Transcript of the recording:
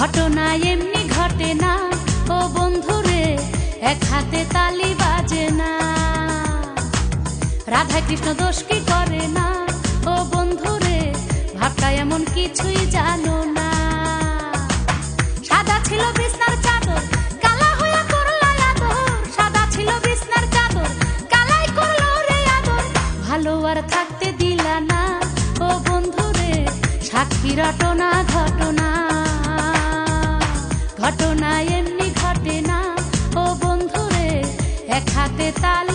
ঘটনা এমনি ঘটে না ও বন্ধুরে, এক হাতে তালি বাজে না। রাধা কৃষ্ণ দোষ কি করে না ও বন্ধুরে, ভাবটা এমন কিছুই জানো না। সাদা ছিল বিছনার চাদর, কালা হইয়া করলা আদর। সাদা ছিল বিছনার চাদর, কালাই করলো রে আদর। ভালো আর থাকতে দিলা না ও বন্ধুরে, সাক্ষী রটনা ঘটনা। ঘটনা এমনি ঘটে না ও বন্ধুরে, এক হাতে তাল